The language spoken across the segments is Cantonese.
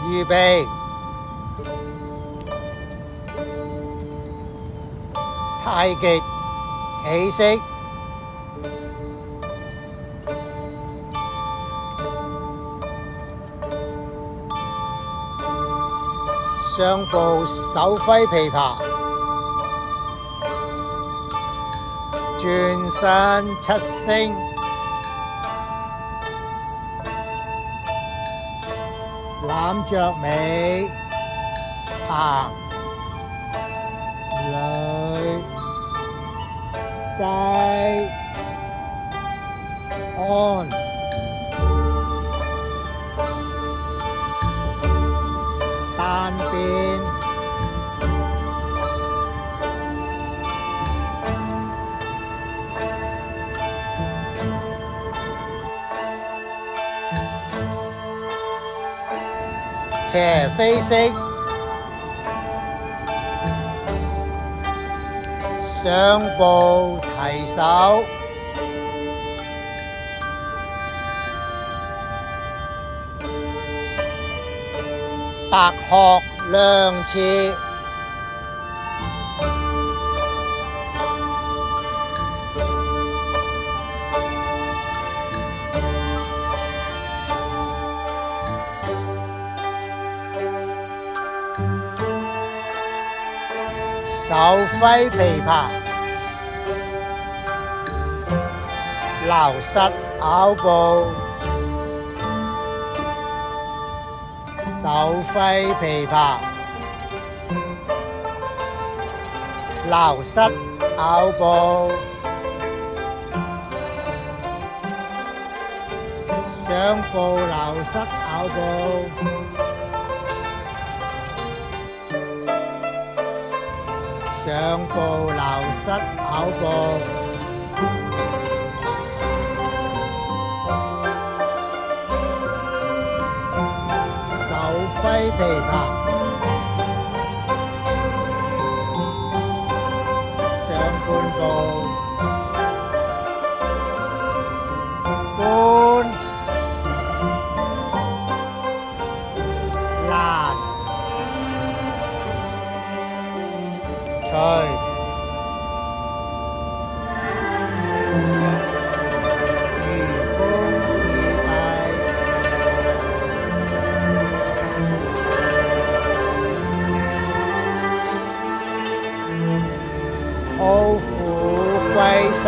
預備，太極起式，上步手揮琵琶，轉身七星，攬着尾，行，捋，擠，安，單邊，斜飛式，上步提手，白鶴亮翅，手揮琵琶，撈膝拗步，手揮琵琶，撈膝拗步，上步撈膝拗步，上步撈膝拗步，手揮琵琶，上半步，搬，攔，隨，漁翁視帝，好虎歸山，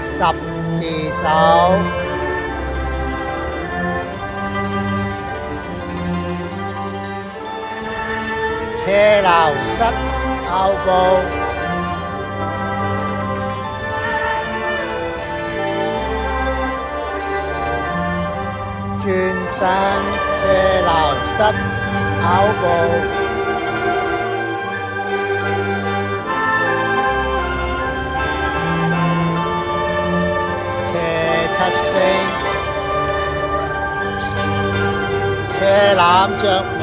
十字手，斜撈膝拗步，轉身斜撈膝拗步，斜七星，斜攬着尾，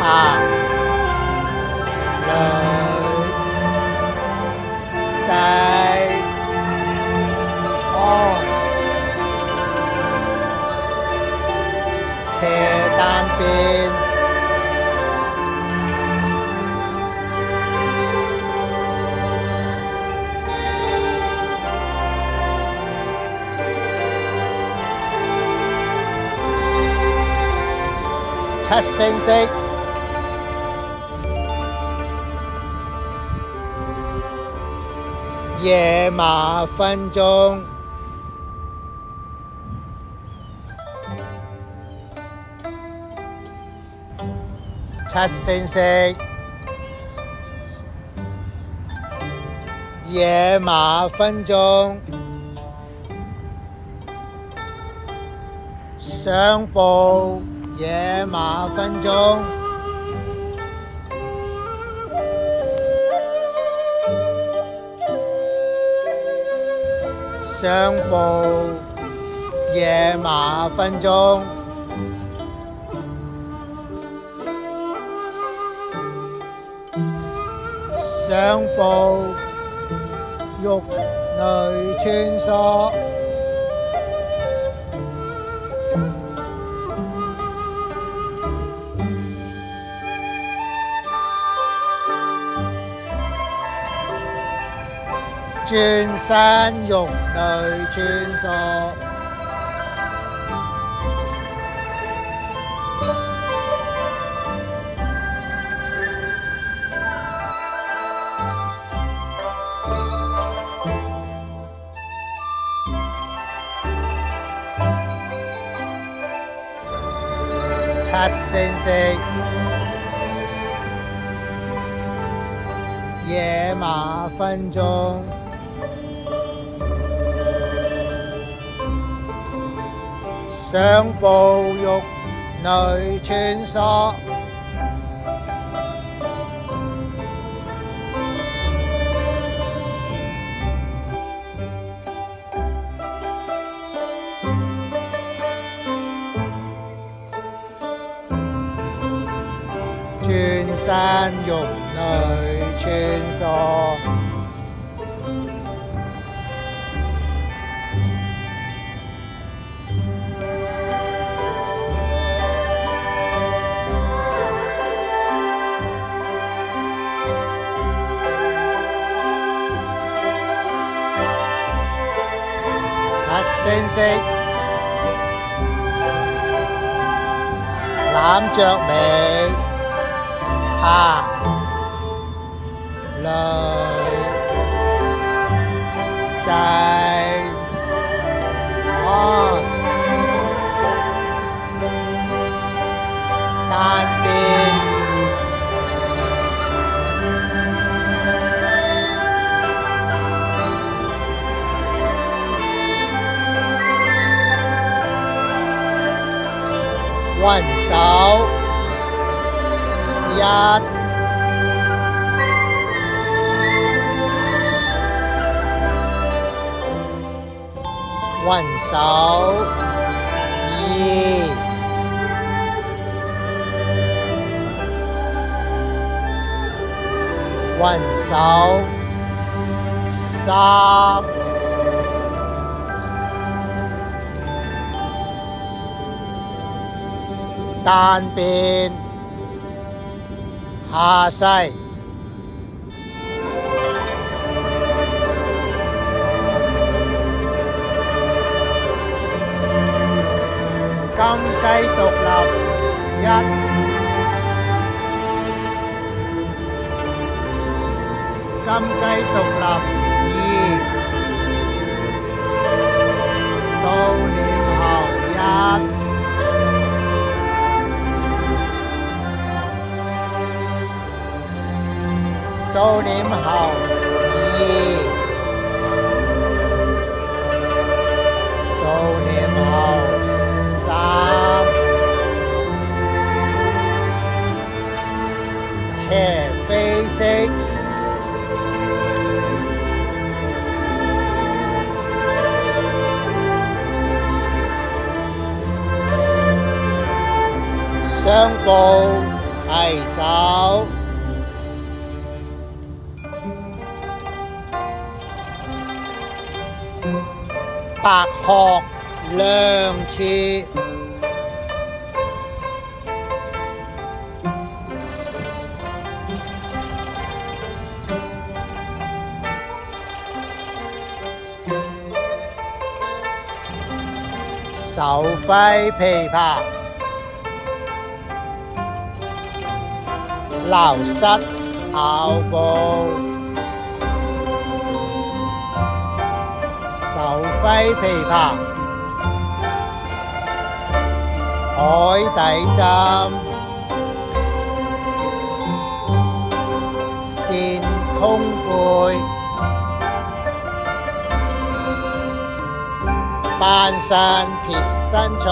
行，捋，擠，安，斜單邊，七星式，野馬分鬃，七星式，野馬分鬃，上步野馬分鬃，上步野馬分鬃，上步玉內穿梭，轉身玉內穿梭，七星色，野馬分鬃，上步玉內穿梭，轉身玉內穿梭，七星色，攬着尾，下來濟安，單邊雲手一，雲手二，雲手三，單邊下西，金雞獨立一，金雞獨立二，到臉後一，到臉後二，到臉後三，斜飛色，雙步提手，白鶴兩翅，手揮琵琶，撈膝拗步，手揮琵琶，海底針，線通背，扮身撇身隨，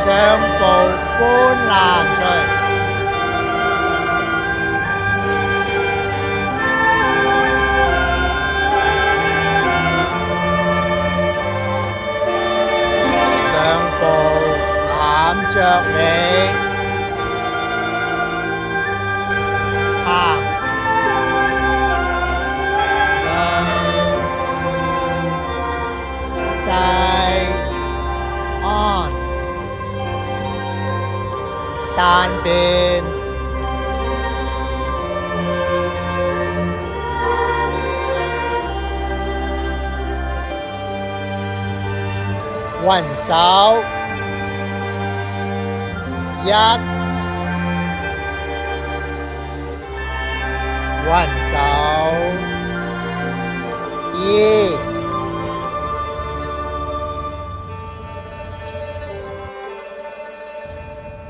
雙步搬欄隨，攬着尾，雲手一，雲手二，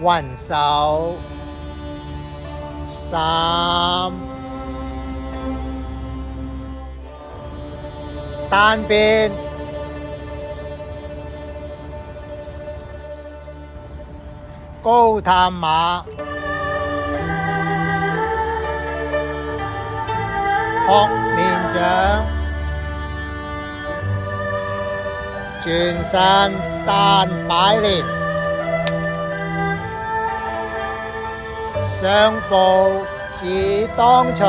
雲手三，單邊高探馬，撲面掌，轉身單擺蓮，上步自當隨，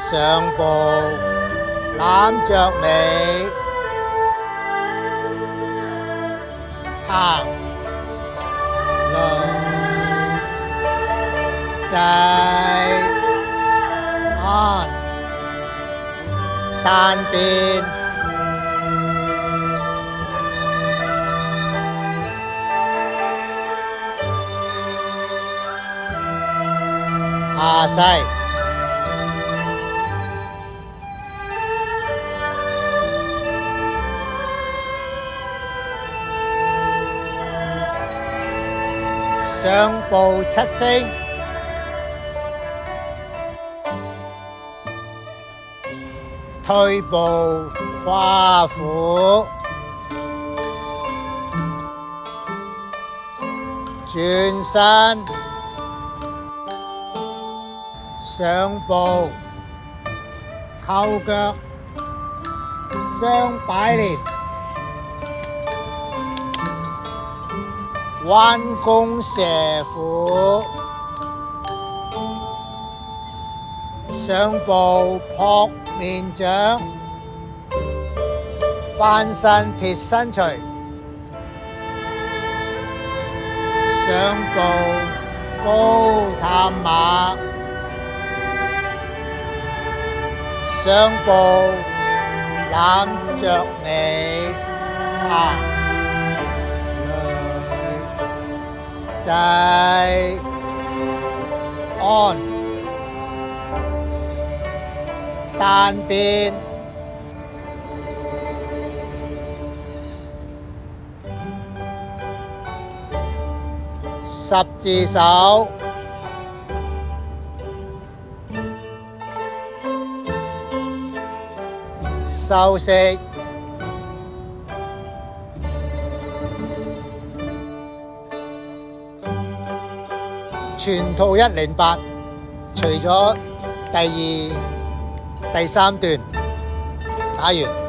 上步攬着尾，行來濟安，單邊下勢，上步七星，退步跨虎，轉身上步扣腳，雙擺蓮，彎弓射虎，上步撲面掌，翻身撇身捶，上步高探馬，上步攬着尾，行來濟安，單邊十字手，收式，全套108，除咗第2、第3段打完。